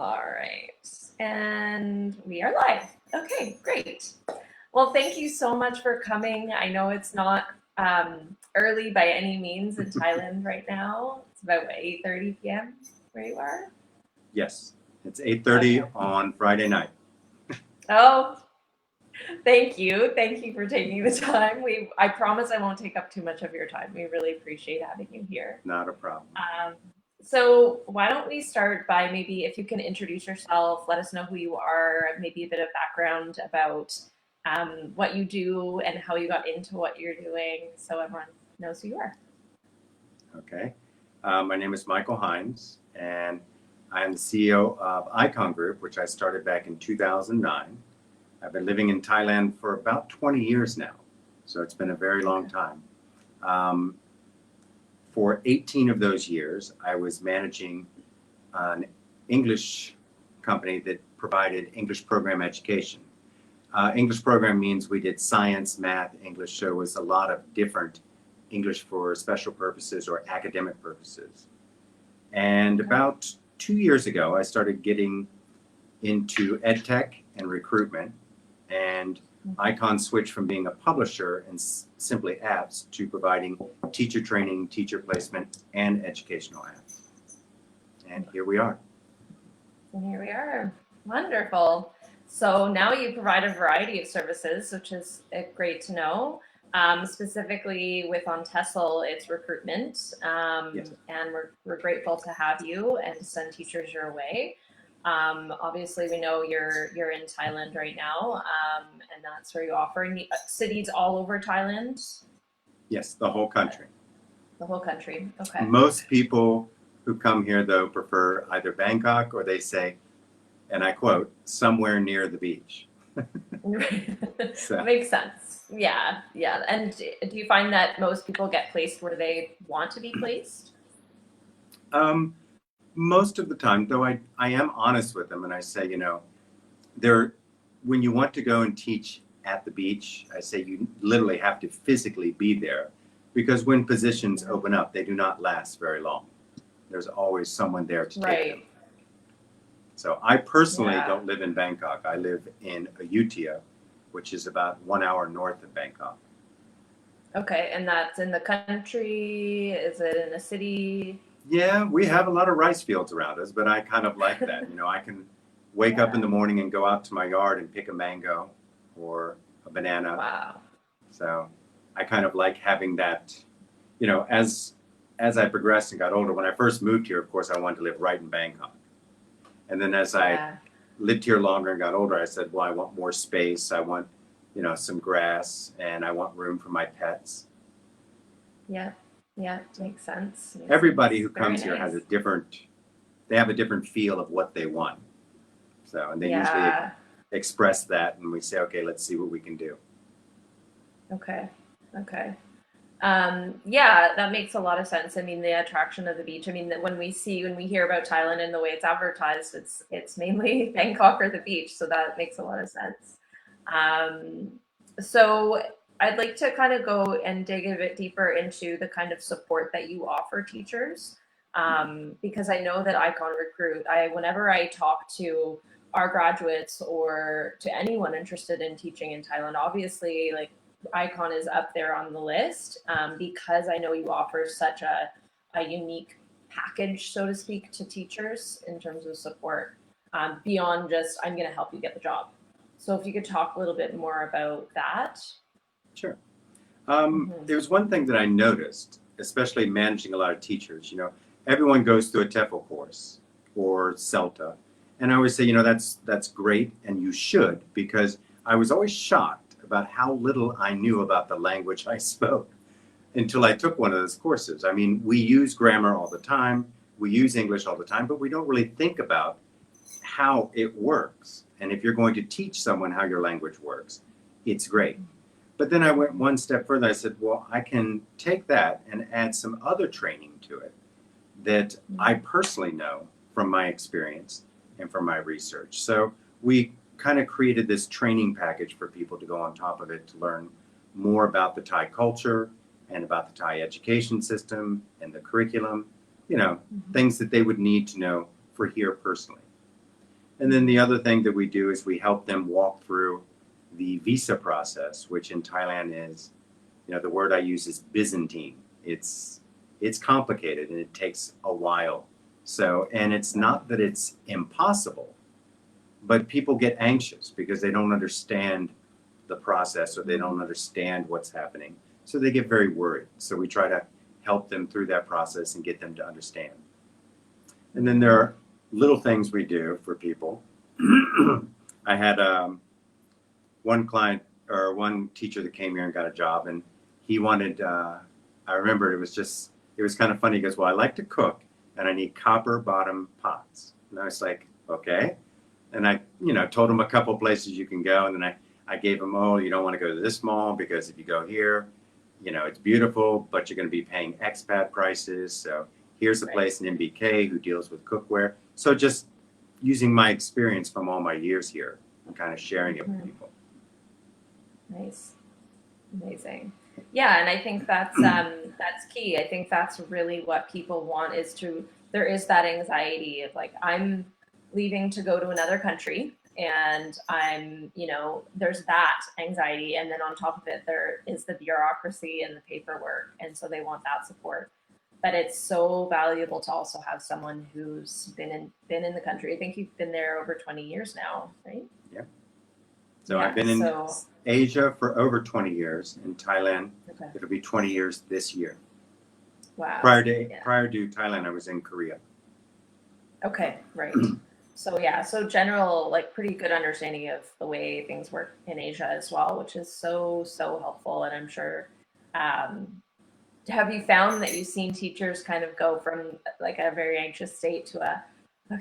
All right. And we are live. Okay, great. Well, thank you so much for coming. I know it's not early by any means in Thailand right now. It's about 8:30 p.m. where you are. Yes, it's 8:30 Okay. on Friday night. Oh, thank you. Thank you for taking the time. I promise I won't take up too much of your time. We really appreciate having you here. Not a problem. Um, so why don't we start by maybe if you can introduce yourself, let us know who you are, maybe a bit of background about what you do and how you got into what you're doing, so everyone knows who you are. Okay. My name is Michael Hines, and I am the CEO of Icon Group, which I started back in 2009. I've been living in Thailand for about 20 years now, so it's been a very long time. For 18 of those years, I was managing an English company that provided English program education. English program means we did science, math, English, so it was a lot of different English for special purposes or academic purposes. And about 2 years ago, I started getting into ed tech and recruitment, and Icon switched from being a publisher and simply apps to providing teacher training, teacher placement, and educational apps. And here we are. And here we are. Wonderful. So now you provide a variety of services, which is great to know. Specifically with OnTESOL, it's recruitment, Yes. and we're grateful to have you and to send teachers your way. Obviously, we know you're in Thailand right now, and that's where you offer cities all over Thailand, Yes, the whole country. the whole country. Okay. Most people who come here, though, prefer either Bangkok or they say, and I quote, somewhere near the beach. So, Makes sense. Yeah, yeah. And do you find that most people get placed where they want to be placed? um, most of the time, though, I am honest with them and I say, there, when you want to go and teach at the beach, I say you literally have to physically be there because when positions open up, they do not last very long. There's always someone there to take them. Right. So I personally Yeah. don't live in Bangkok. I live in Ayutthaya, which is about 1 hour north of Bangkok. Okay, and that's in the country? Is it in a city? Yeah, we have a lot of rice fields around us, but I kind of like that. I can wake up in the morning and go out to my yard and pick a mango or a banana. Wow. So I kind of like having that, as I progressed and got older. When I first moved here, of course, I wanted to live right in Bangkok. And then as I Yeah. lived here longer and got older, I said, well, I want more space. I want, some grass, and I want room for my pets. Yeah. Yeah. Makes sense. Makes Everybody sense. who Very comes here has nice. they have a different feel of what they want. So, and they usually Yeah. express that, and we say, okay, let's see what we can do. Okay. Okay. Yeah, that makes a lot of sense. I mean, the attraction of the beach. I mean, that when we hear about Thailand and the way it's advertised, it's mainly Bangkok or the beach. So that makes a lot of sense. Um, so I'd like to kind of go and dig a bit deeper into the kind of support that you offer teachers, because I know that Icon Recruit. Whenever I talk to our graduates or to anyone interested in teaching in Thailand, obviously, like Icon is up there on the list, because I know you offer such a unique package, so to speak, to teachers in terms of support, beyond just I'm going to help you get the job. So if you could talk a little bit more about that. Sure. Hmm. There's one thing that I noticed, especially managing a lot of teachers. Everyone goes through a TEFL course or CELTA, and I always say, that's great, and you should, because I was always shocked about how little I knew about the language I spoke until I took one of those courses. I mean, we use grammar all the time, we use English all the time, but we don't really think about how it works. And if you're going to teach someone how your language works, it's great. But then I went one step further. I said, well, I can take that and add some other training to it that I personally know from my experience and from my research. So we kind of created this training package for people to go on top of it to learn more about the Thai culture and about the Thai education system and the curriculum, things that they would need to know for here personally. And then the other thing that we do is we help them walk through the visa process, which in Thailand is, the word I use is Byzantine. It's complicated and it takes a while. So, and it's not that it's impossible, but people get anxious because they don't understand the process or they don't understand what's happening. So they get very worried. So we try to help them through that process and get them to understand. And then there are little things we do for people. I had one client or one teacher that came here and got a job, and he wanted, I remember it was kind of funny. He goes, well, I like to cook and I need copper bottom pots. And I was like, okay. And I, told him a couple places you can go. And then I gave him, oh, you don't want to go to this mall because if you go here, it's beautiful, but you're going to be paying expat prices. So here's a place in MBK who deals with cookware. So just using my experience from all my years here and kind of sharing it with people. Nice. Amazing. Yeah, and I think that's key. I think that's really what people want there is that anxiety of like, I'm leaving to go to another country and there's that anxiety. And then on top of it, there is the bureaucracy and the paperwork. And so they want that support. But it's so valuable to also have someone who's been in the country. I think you've been there over 20 years now, right? Yeah. So I've been in Asia for over 20 years. In Thailand, It'll be 20 years this year. Wow. Prior to Thailand, I was in Korea. Okay, right. So general, like pretty good understanding of the way things work in Asia as well, which is so helpful. And I'm sure, have you found that you've seen teachers kind of go from like a very anxious state to with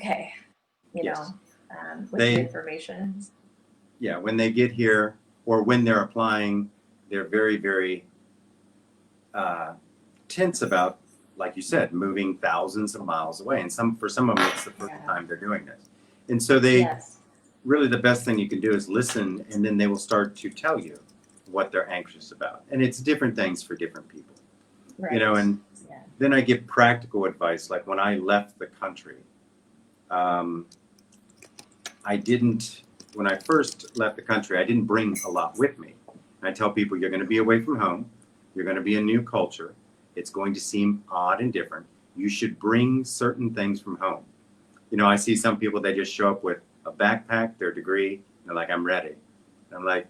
the information? Yeah, when they get here or when they're applying, they're very, very tense about, like you said, moving thousands of miles away. And for some of them, it's the first time they're doing this. And so really the best thing you can do is listen, and then they will start to tell you what they're anxious about. And it's different things for different people. Right. And then I give practical advice. Like when I left the country, when I first left the country, I didn't bring a lot with me. And I tell people, you're going to be away from home. You're going to be a new culture. It's going to seem odd and different. You should bring certain things from home. I see some people, they just show up with a backpack, their degree, and they're like, I'm ready. And I'm like,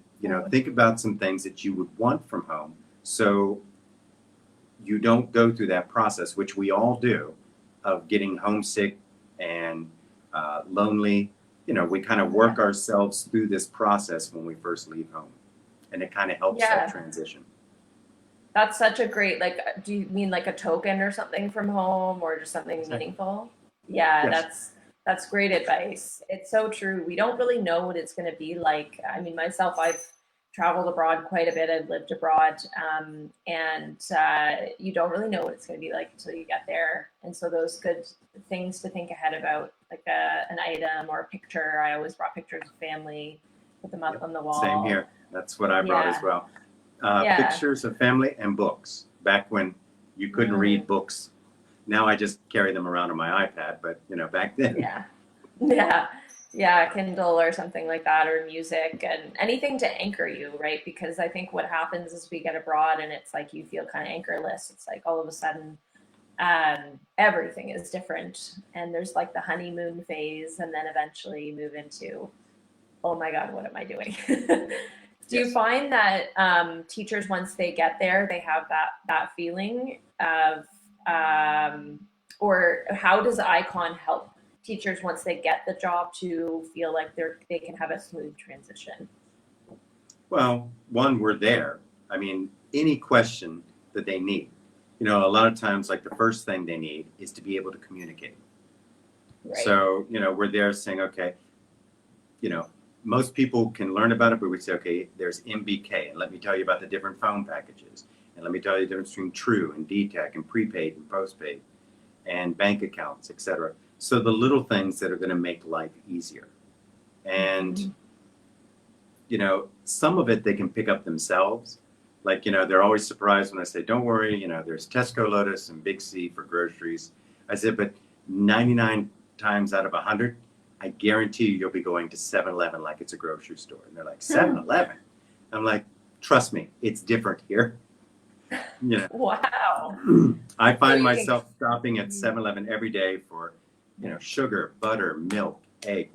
think about some things that you would want from home so you don't go through that process, which we all do, of getting homesick and lonely. We kind of work ourselves through this process when we first leave home, and it kind of helps that transition. That's such a great, do you mean like a token or something from home or just something meaningful? Yeah, yes. That's great advice. It's so true. We don't really know what it's going to be like. I mean, myself, I've traveled abroad quite a bit. I've lived abroad, and you don't really know what it's going to be like until you get there. And so those good things to think ahead about, like an item or a picture. I always brought pictures of family, put them up on the wall. Same here. That's what I brought as well. Pictures of family and books. Back when you couldn't read books. Now I just carry them around on my iPad, but back then. Yeah, Kindle or something like that, or music, and anything to anchor you, right? Because I think what happens is we get abroad and it's like you feel kind of anchorless. It's like all of a sudden everything is different, and there's like the honeymoon phase, and then eventually you move into, oh my God, what am I doing? Do you find that teachers, once they get there, they have that feeling of, or how does Icon help teachers once they get the job to feel like they can have a smooth transition? Well, one, we're there. I mean, any question that they need. A lot of times, like the first thing they need is to be able to communicate. Right. So, we're there saying, okay, most people can learn about it, but we say, okay, there's MBK, and let me tell you about the different phone packages. And let me tell you the difference between true and DTAC and prepaid and postpaid and bank accounts, etc. So the little things that are going to make life easier. And, some of it they can pick up themselves. Like, they're always surprised when I say, don't worry, there's Tesco Lotus and Big C for groceries. I said, but 99 times out of 100, I guarantee you'll be going to 7-Eleven like it's a grocery store. And they're like, 7-Eleven? I'm like, trust me, it's different here. You know, Wow. I So find you myself can, stopping at 7-Eleven every day for, sugar, butter, milk, egg,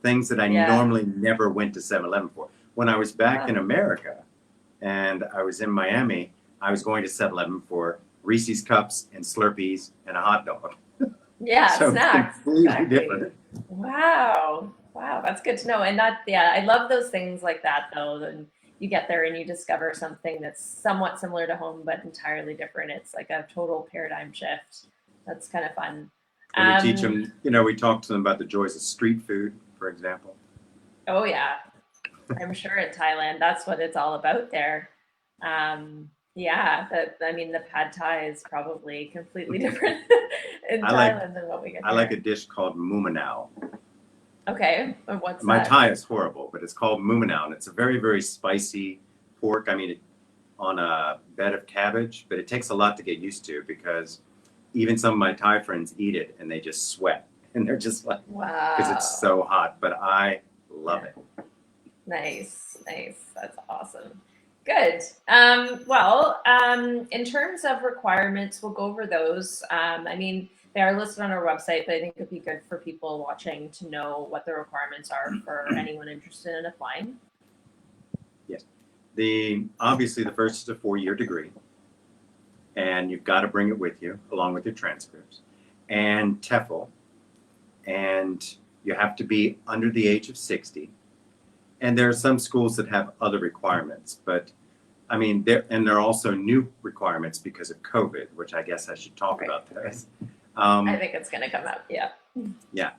things that I yeah. normally never went to 7-Eleven for. When I was back in Wow. America and I was in Miami, I was going to 7-Eleven for Reese's Cups and Slurpees and a hot dog. Yeah, So it's snacks. completely Exactly. different. Wow. Wow, that's good to know. And that, yeah, I love those things like that though. Then you get there and you discover something that's somewhat similar to home, but entirely different. It's like a total paradigm shift. That's kind of fun. And we teach Um, them, we talk to them about the joys of street food, for example. oh yeah, I'm sure in Thailand, that's what it's all about there. Yeah, that I mean, the pad thai is probably completely different in I like Thailand than what we get I like a here. dish called mumanao. Okay, and what's My that? Thai is horrible, but it's called mumanao, and it's a very, very spicy pork. I mean, on a bed of cabbage, but it takes a lot to get used to because even some of my Thai friends eat it and they just sweat, and they're just like, because it's Wow. so hot. But I love Yeah, it. nice, nice. That's awesome. Good. In terms of requirements, we'll go over those. I mean, they are listed on our website, but I think it'd be good for people watching to know what the requirements are for anyone interested in applying. Yes. Obviously the first is a 4-year degree, and you've got to bring it with you along with your transcripts, and TEFL, and you have to be under the age of 60. And there are some schools that have other requirements, but I mean, there are also new requirements because of COVID, which I guess I should talk Right. about those. I think it's going to come up. Yeah. Yeah,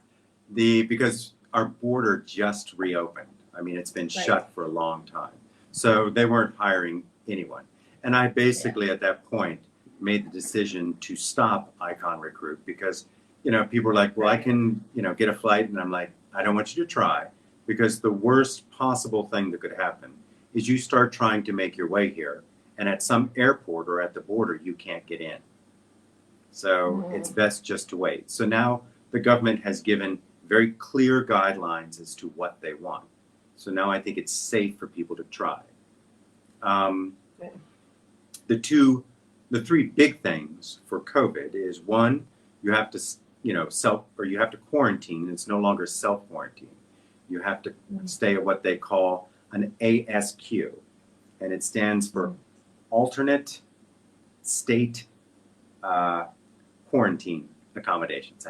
because our border just reopened. I mean, it's been Right. shut for a long time, so they weren't hiring anyone. And I Yeah. basically, at that point, made the decision to stop Icon Recruit because, people were like, "Well, I Right. can, get a flight," and I'm like, "I don't want you to try," because the worst possible thing that could happen is you start trying to make your way here, and at some airport or at the border, you can't get in. So it's Mhm. best just to wait. So now the government has given very clear guidelines as to what they want. So now I think it's safe for people to try. Um, Good. the three big things for COVID is one, you have to, you have to quarantine. It's no longer self quarantine. You have to Mhm. stay at what they call an ASQ, and it stands for alternate state uh, quarantine accommodations.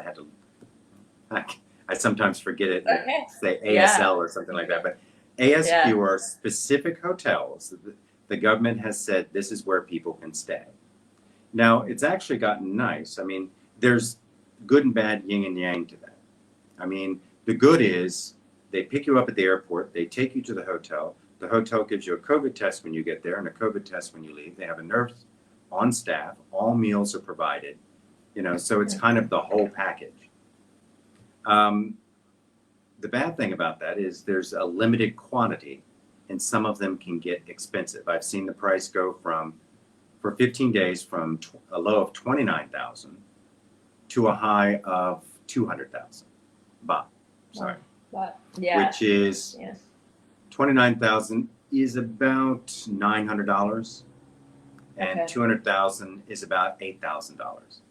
I sometimes forget it and Okay. say Yeah. ASL or something like that. But ASQ Yeah. are specific hotels that the government has said this is where people can stay. Now, it's actually gotten nice. I mean, there's good and bad, yin and yang to that. I mean, the good is they pick you up at the airport, they take you to the hotel. The hotel gives you a COVID test when you get there and a COVID test when you leave. They have a nurse on staff. All meals are provided. So it's kind of the whole package. Um, the bad thing about that is there's a limited quantity, and some of them can get expensive. I've seen the price go for 15 days from a low of 29,000 to a high of 200,000 baht. Sorry, Wow. But yeah. which is Yeah. 29,000 is about $900, and Okay. 200,000 is about $8,000.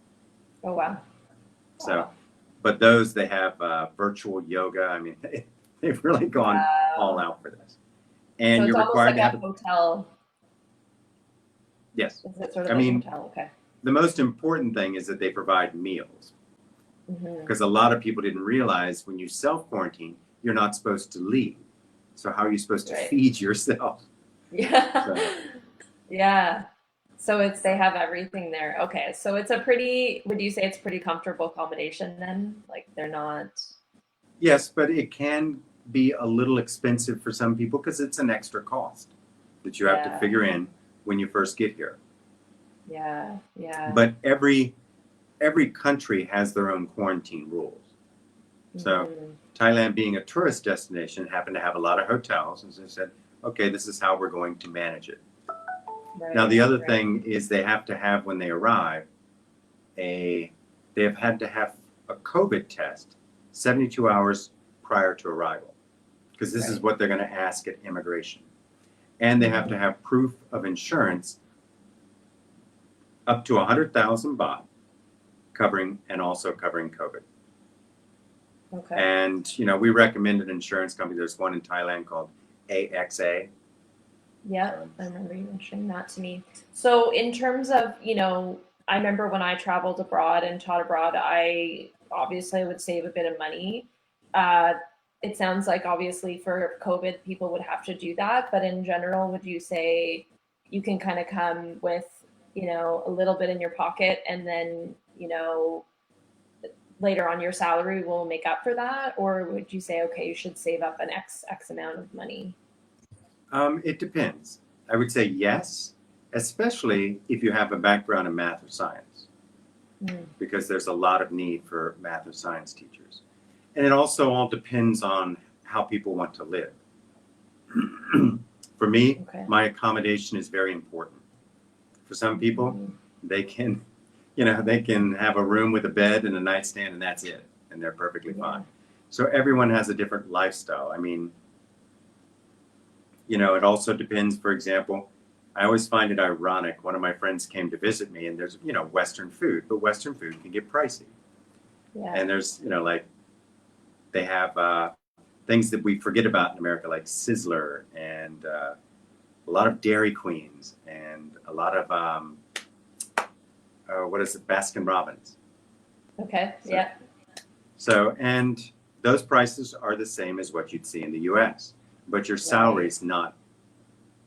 Oh wow. So, Wow. but those they have virtual yoga. I mean, they've really gone all Wow. out for this. So And it's you're almost required like to have a hotel. yes. Is it sort of I like a mean, hotel? Okay. the most important thing is that they provide meals Hmm. because a lot of people didn't realize when you self quarantine, you're not supposed to leave. So how are you supposed to Right. feed yourself? Yeah. So Yeah. So they have everything there. Okay. So it's a pretty, would you say it's pretty comfortable accommodation then? Like they're not, yes, but it can be a little expensive for some people because it's an extra cost that you have to yeah. figure in when you first get here. Yeah. Yeah. But every country has their own quarantine rules. So Hmm. Thailand, being a tourist destination, happened to have a lot of hotels, and so they said, okay, this is how we're going to manage it. Now Right. the other Right. thing is they have to have when they arrive they have had to have a COVID test 72 hours prior to arrival, because this is Right. what they're going to ask at immigration. And they have to have proof of insurance up to 100,000 baht, covering and also covering COVID. Okay. And, you know, we recommend an insurance company. There's one in Thailand called AXA. Yeah, I remember you mentioning that to me. So in terms of, I remember when I traveled abroad and taught abroad, I obviously would save a bit of money. Uh, it sounds like obviously for COVID, people would have to do that, but in general, would you say you can kind of come with, a little bit in your pocket and then, later on your salary will make up for that? Or would you say, okay, you should save up an X amount of money? It depends. I would say yes, especially if you have a background in math or science, Mm. because there's a lot of need for math or science teachers. And it also all depends on how people want to live. For me, Okay. my accommodation is very important. For some people, Mhm. they can, they can have a room with a bed and a nightstand and that's it, and they're perfectly fine. So everyone has a different lifestyle. I mean, it also depends. For example, I always find it ironic. One of my friends came to visit me, and there's, Western food, but Western food can get pricey. Yeah. And there's, like they have things that we forget about in America, like Sizzler and a lot of Dairy Queens and a lot of, what is it, Baskin Robbins. Okay. Yeah. So, and those prices are the same as what you'd see in the US, but your salary is not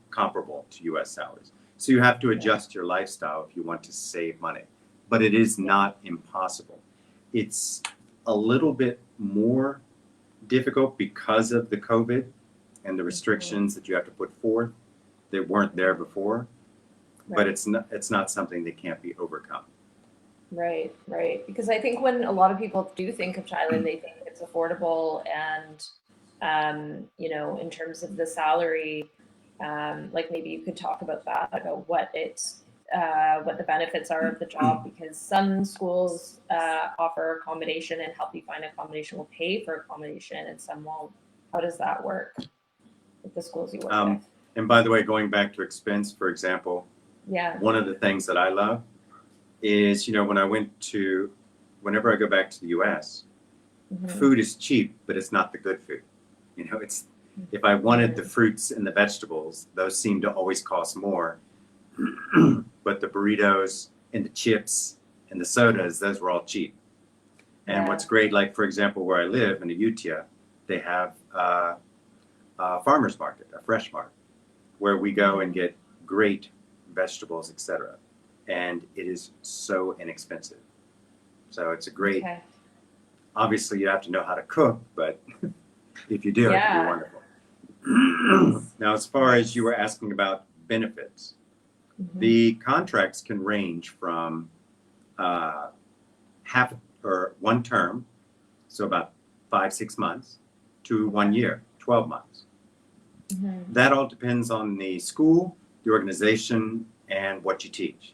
comparable to US salaries. So you have to adjust your lifestyle if you want to save money, but it is not impossible. It's a little bit more difficult because of the COVID and the restrictions that you have to put forth that weren't there before, but it's not something that can't be overcome. Right. Because I think when a lot of people do think of Thailand, they think it's affordable and, in terms of the salary, like maybe you could talk about that, about what the benefits are of the job, because some schools offer accommodation and help you find accommodation, will pay for accommodation, and some won't. How does that work with the schools you work with? And by the way, going back to expense, for example, one of the things that I love is, whenever I go back to the US, food is cheap, but it's not the good food. If I wanted the fruits and the vegetables, those seem to always cost more. But the burritos and the chips and the sodas, those were all cheap. And what's great, like for example, where I live in Ayutthaya, they have a farmer's market, a fresh market, where we go and get great vegetables, etc. And it is so inexpensive. So it's a great, obviously you have to know how to cook, but if you do, it can be wonderful. Now, as far as you were asking about benefits, the contracts can range from half or one term, so about 5-6 months, to 1 year, 12 months. That all depends on the school, the organization, and what you teach.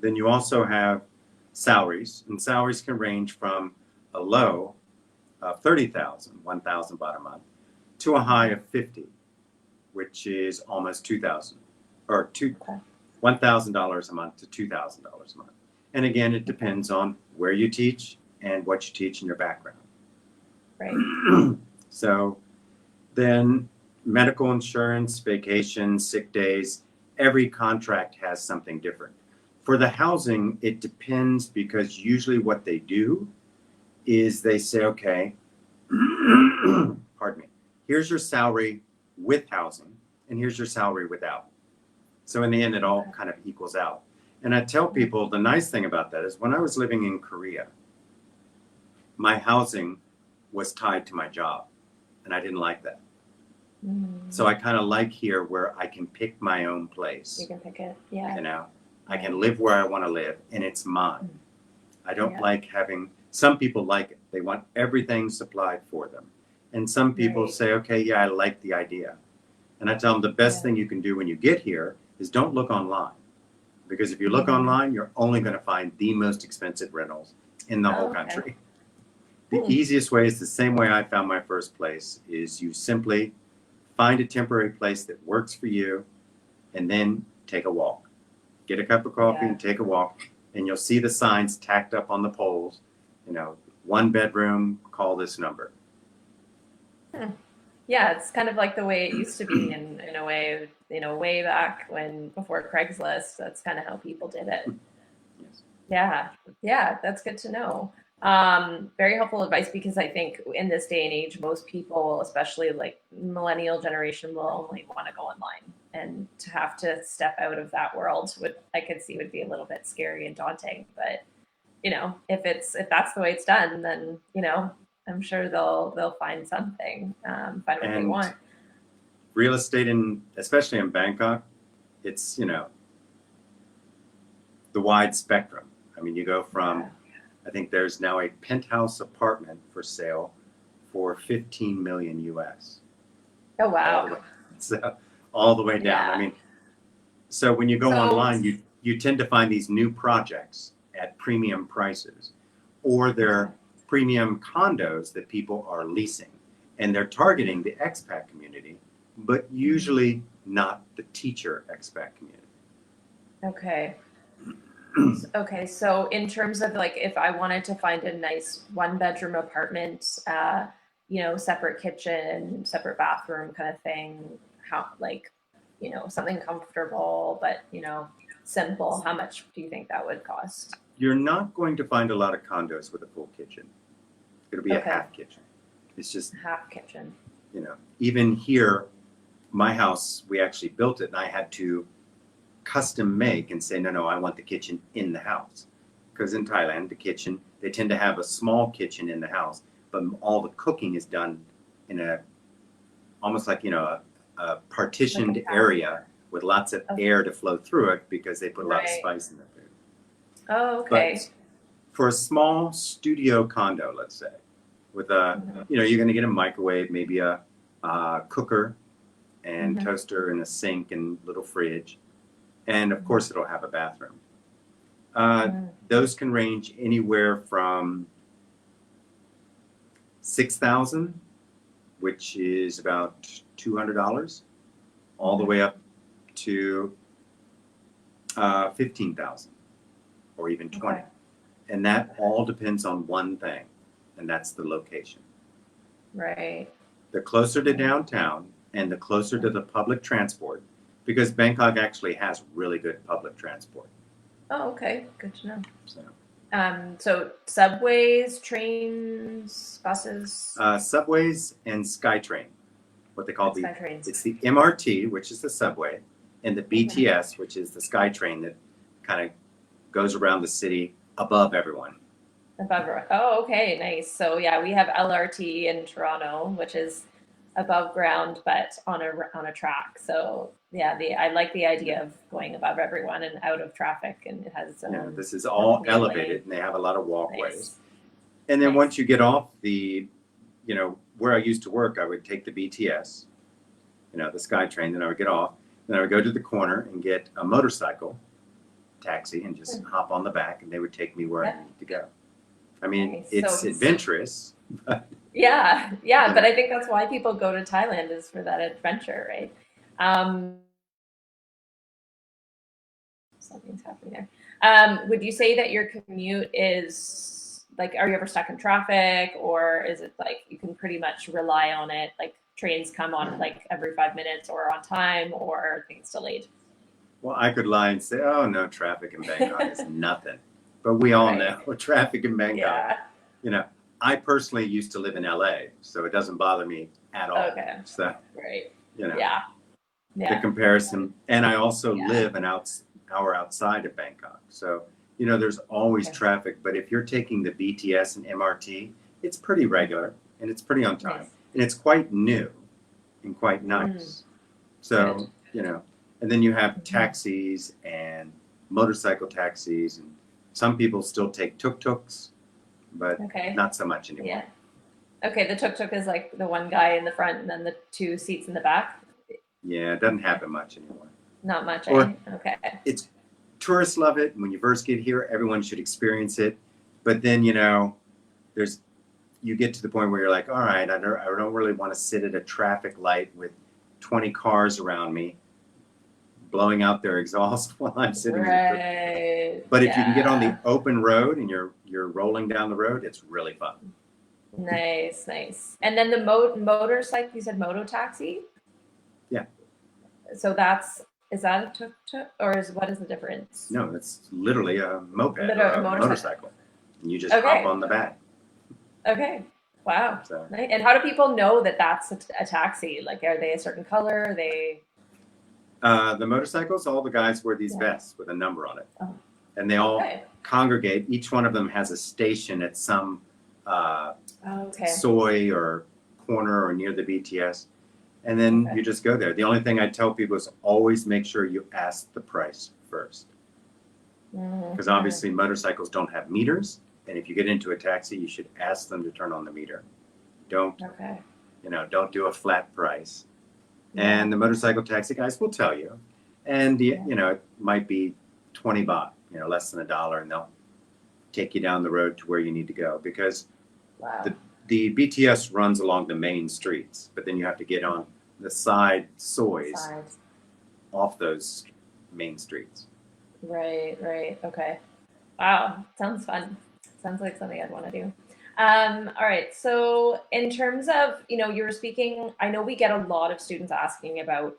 Then you also have salaries, and salaries can range from a low of 30,000, 1,000 baht a month, to a high of 50, which is almost 2,000, or $1,000 a month to $2,000 a month. And again, it depends on where you teach and what you teach in your background. Right. So then medical insurance, vacation, sick days, every contract has something different. For the housing, it depends, because usually what they do is they say, okay, pardon me, here's your salary with housing, and here's your salary without. So in the end, it all kind of equals out. And I tell people the nice thing about that is when I was living in Korea, my housing was tied to my job, and I didn't like that. So I kind of like here where I can pick my own place. You can pick it, yeah. I can live where I want to live, and it's mine. I don't like having, some people like it. They want everything supplied for them. And some people say, okay, yeah, I like the idea. And I tell them the best thing you can do when you get here is don't look online. Because if you look online, you're only going to find the most expensive rentals in the whole country. The easiest way is the same way I found my first place, is you simply find a temporary place that works for you and then take a walk. Get a cup of coffee and take a walk, and you'll see the signs tacked up on the poles, 1 bedroom, call this number. Yeah, it's kind of like the way it used to be in a way, way back before Craigslist. That's kind of how people did it. Yes. Yeah, that's good to know. Very helpful advice, because I think in this day and age, most people, especially like millennial generation, will only want to go online, and to have to step out of that world I could see would be a little bit scary and daunting. But if that's the way it's done, then I'm sure they'll find something, find what they want. Real estate, especially in Bangkok, it's the wide spectrum. I mean, you go from I think there's now a penthouse apartment for sale for 15 million US. Oh wow! All the way down. Yeah. I mean, so when you go online, you tend to find these new projects at premium prices, or they're premium condos that people are leasing, and they're targeting the expat community, but usually not the teacher expat community. Okay, so in terms of like, if I wanted to find a nice 1 bedroom apartment, separate kitchen, separate bathroom kind of thing, how, like, something comfortable, but, simple, how much do you think that would cost? You're not going to find a lot of condos with a full kitchen. It'll be a half kitchen. It's just half kitchen. Even here, my house, we actually built it, and I had to custom make and say, no, I want the kitchen in the house. Because in Thailand, the kitchen, they tend to have a small kitchen in the house, but all the cooking is done in almost like, a partitioned area with lots of air to flow through it, because they put a lot of spice in their food. Oh, okay. But for a small studio condo, let's say, with you're going to get a microwave, maybe a cooker and toaster and a sink and little fridge. And of course, it'll have a bathroom. Those can range anywhere from 6,000, which is about $200, all the way up to 15,000, or even 20. And that all depends on one thing, and that's the location. Right. The closer to downtown and the closer to the public transport, because Bangkok actually has really good public transport. Oh, okay. Good to know. So subways, trains, buses? Subways and SkyTrain, what they call SkyTrains. It's the MRT, which is the subway, and the BTS, which is the SkyTrain that kind of goes around the city above everyone. Oh, okay, nice. So yeah, we have LRT in Toronto, which is above ground but on a track. So yeah, I like the idea of going above everyone and out of traffic, and it has this is all elevated, and they have a lot of walkways. Nice. And then once you get off the where I used to work, I would take the BTS, the SkyTrain, then I would get off, then I would go to the corner and get a motorcycle taxi and just hop on the back, and they would take me where I needed to go. I mean, it's adventurous. But, yeah, but I think that's why people go to Thailand, is for that adventure, right? Something's happening there. Would you say that your commute is like, are you ever stuck in traffic, or is it like you can pretty much rely on it? Like trains come on like every 5 minutes, or on time, or things delayed? Well, I could lie and say, oh no, traffic in Bangkok is nothing. But we all know traffic in Bangkok. Yeah. I personally used to live in LA, so it doesn't bother me at all. Okay. So, Yeah. The comparison. And I also live an hour outside of Bangkok. So, there's always traffic. But if you're taking the BTS and MRT, it's pretty regular and it's pretty on time. Nice. And it's quite new and quite nice. So, and then you have taxis and motorcycle taxis, and some people still take tuk-tuks, but not so much anymore. Yeah. Okay, the tuk-tuk is like the one guy in the front and then the 2 seats in the back? Yeah, it doesn't happen much anymore. Not much, Okay. It's tourists love it. When you first get here, everyone should experience it. But then, you you get to the point where you're like, all right, I don't really want to sit at a traffic light with 20 cars around me blowing out their exhaust while I'm sitting in the car. Right. But if you can get on the Yeah. open road and you're rolling down the road, it's really fun. Nice, nice. And then the motorcycle, you said Moto Taxi? Yeah. So is that a tuk-tuk, or what is the difference? No, it's literally a moped or A a motorcycle. motorcycle. And you just Okay. hop on the back. Okay. Wow. So Nice. And how do people know that that's a taxi? Like, are they a certain color? Are they? the motorcycles, all the guys wear these Yeah. vests with a number on it. Oh. And they all Okay. congregate. Each one of them has a station at some Okay. soy or corner or near the BTS. And then Okay. you just go there. The only thing I tell people is always make sure you ask the price first. Because obviously motorcycles don't have meters. And if you get into a taxi, you should ask them to turn on the meter. Don't, Okay. don't do a flat price. Yeah. And the motorcycle taxi guys will tell you. And, it might be 20 baht, less than $1, and they'll take you down the road to where you need to go. Because Wow. the BTS runs along the main streets, but then you have to get on the side soys Sides. off those main streets. Right, right. Okay. Wow. Sounds fun. Sounds like something I'd want to do. All right. So in terms of, you were speaking, I know we get a lot of students asking about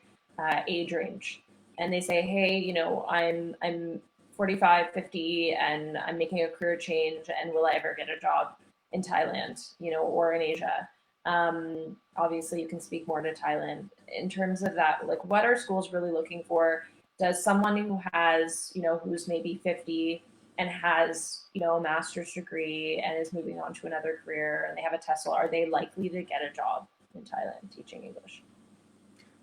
age range, and they say, hey, I'm 45, 50, and I'm making a career change, and will I ever get a job in Thailand, or in Asia? Obviously you can speak more to Thailand in terms of that. Like, what are schools really looking for? Does someone who has, who's maybe 50 and has, a master's degree and is moving on to another career and they have a TESOL, are they likely to get a job in Thailand teaching English?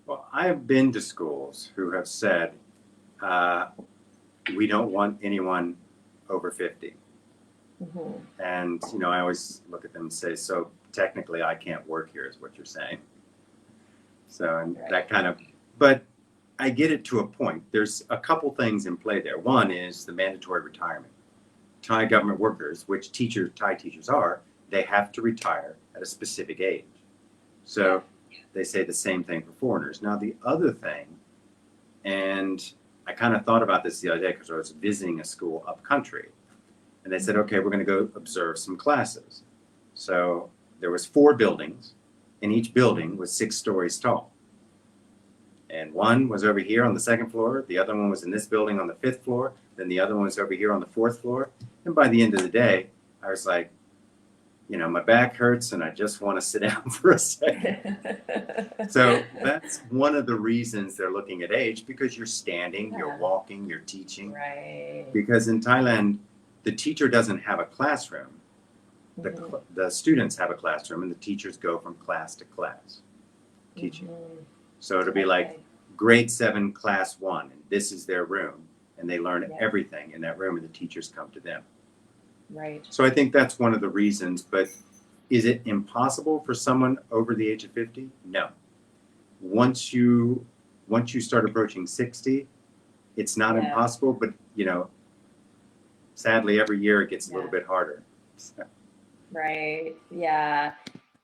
Well, I have been to schools who have said, we don't want anyone over 50. Mm-hmm. And, I always look at them and say, so technically I can't work here is what you're saying. So, and Right. that kind of, but I get it to a point. There's a couple things in play there. One is the mandatory retirement. Thai government workers, which Thai teachers are, they have to retire at a specific age. So they say the same thing for foreigners. Now, the other thing, and I kind of thought about this the other day because I was visiting a school up country, and they said, okay, we're going to go observe some classes. So there was 4 buildings, and each building was 6 stories tall. And one was over here on the 2nd floor, the other one was in this building on the 5th floor, then the other one was over here on the 4th floor. And by the end of the day, I was like, my back hurts and I just want to sit down for a second. So that's one of the reasons they're looking at age, because you're standing, you're walking, you're teaching. Right. Because in Thailand, the teacher doesn't have a classroom. The students have a classroom and the teachers go from class to class teaching. Mm-hmm. So it'll be like grade 7, class 1, and this is their room, and they learn everything in that room, and the teachers come to them. Right. So I think that's one of the reasons, but is it impossible for someone over the age of 50? No. Once you start approaching 60, it's not impossible, but sadly every year it gets a little bit harder. So. Right. Yeah.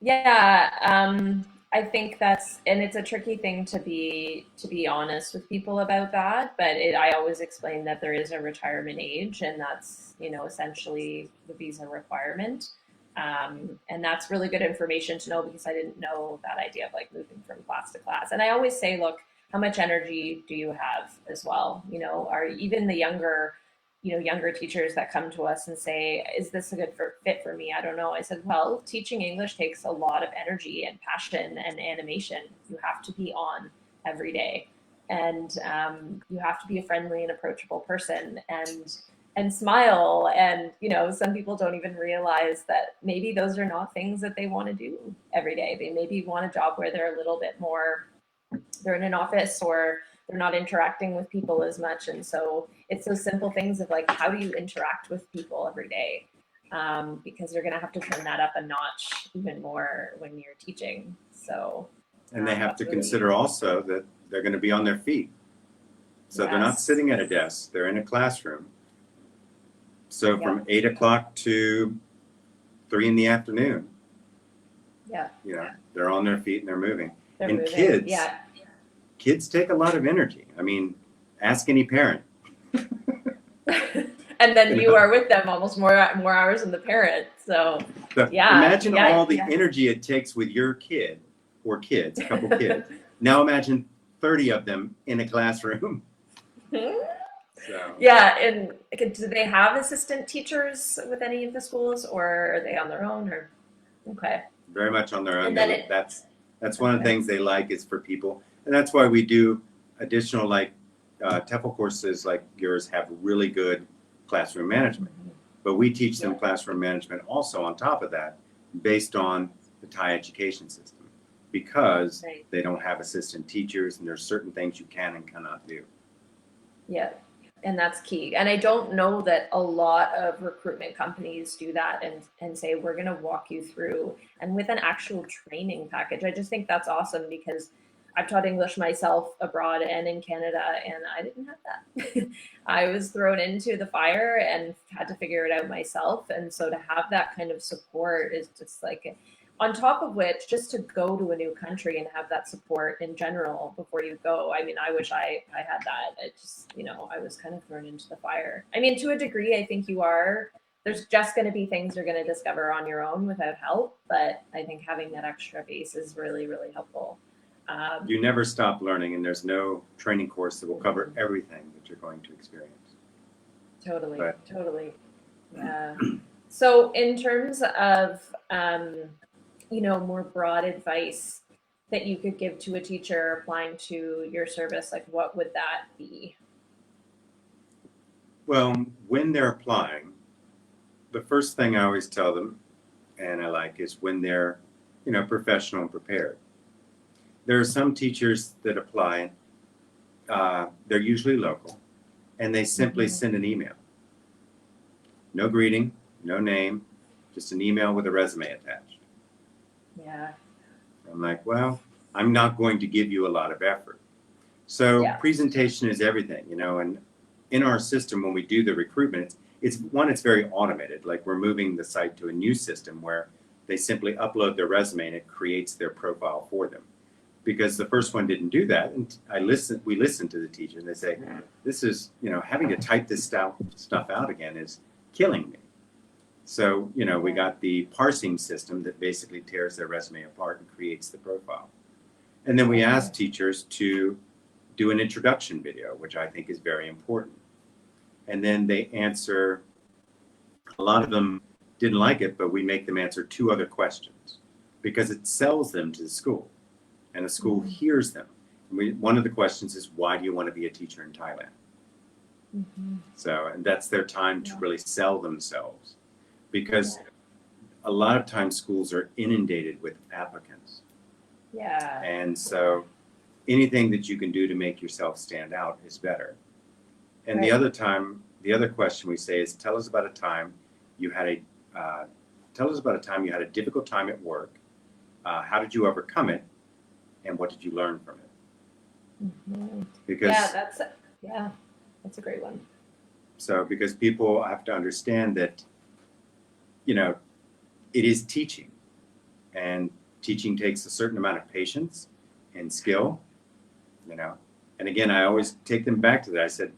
Yeah. I think it's a tricky thing to be honest with people about that, but I always explain that there is a retirement age, and that's, essentially the visa requirement. And that's really good information to know, because I didn't know that idea of like moving from class to class. And I always say, look, how much energy do you have as well? Are even the younger teachers that come to us and say, is this a good fit for me? I don't know. I said, well, teaching English takes a lot of energy and passion and animation. You have to be on every day, and you have to be a friendly and approachable person, and smile. And, some people don't even realize that maybe those are not things that they want to do every day. They maybe want a job where they're a little bit more, they're in an office, or they're not interacting with people as much. And so it's those simple things of like, how do you interact with people every day? Because you're going to have to turn that up a notch even more when you're teaching. So, and they have to consider also that they're going to be on their feet. So they're not sitting at a desk, they're in a classroom. So from 8 o'clock to 3 in the afternoon, Yeah. You know, they're on their feet and they're moving. They're And moving. kids, Yeah. kids take a lot of energy. I mean, ask any parent. And then You you know? are with them almost more hours than the parent. So So yeah, imagine yeah, all the yeah. energy it takes with your kid or kids, a couple kids. Now imagine 30 of them in a classroom. So Yeah, and do they have assistant teachers with any of the schools, or are they on their own? Or okay, very much on their own. and then it That's one of the okay. things they like is for people, and that's why we do additional like TEFL courses like yours have really good classroom management. But we teach them Yeah. classroom management also on top of that, based on the Thai education system, because Right. they don't have assistant teachers, and there's certain things you can and cannot do. Yeah, and that's key. And I don't know that a lot of recruitment companies do that and say we're going to walk you through and with an actual training package. I just think that's awesome because I've taught English myself abroad and in Canada, and I didn't have that. I was thrown into the fire and had to figure it out myself. And so to have that kind of support is just like, on top of which, just to go to a new country and have that support in general before you go. I mean, I wish I had that. It just, I was kind of thrown into the fire. I mean, to a degree, I think you are. There's just going to be things you're going to discover on your own without help. But I think having that extra base is really, really helpful. You never stop learning, and there's no training course that will cover everything that you're going to experience. Totally, But, totally. Yeah. So in terms of, more broad advice that you could give to a teacher applying to your service, like what would that be? well, when they're applying, the first thing I always tell them, and I like, is when they're, professional and prepared. There are some teachers that apply, they're usually local, and they simply send an email. No greeting, no name, just an email with a resume attached. Yeah. I'm like, well, I'm not going to give you a lot of effort. So Yeah. presentation is everything, and in our system, when we do the recruitment, it's very automated. Like we're moving the site to a new system where they simply upload their resume and it creates their profile for them. Because the first one didn't do that, and we listen to the teacher, and they say, "This is, having to type this stuff out again is killing me." So, we got the parsing system that basically tears their resume apart and creates the profile. And then we ask teachers to do an introduction video, which I think is very important. And then they answer. A lot of them didn't like it, but we make them answer 2 other questions because it sells them to the school. And the school hears them. One of the questions is, why do you want to be a teacher in Thailand? So, and that's their time to really sell themselves, because a lot of times schools are inundated with applicants. Yeah. And so anything that you can do to make yourself stand out is better. And the other question we say is, tell us about a time you had a difficult time at work. How did you overcome it? And what did you learn from it? Because that's a great one. So because people have to understand that, it is teaching, and teaching takes a certain amount of patience and skill, And again, I always take them back to that. I said,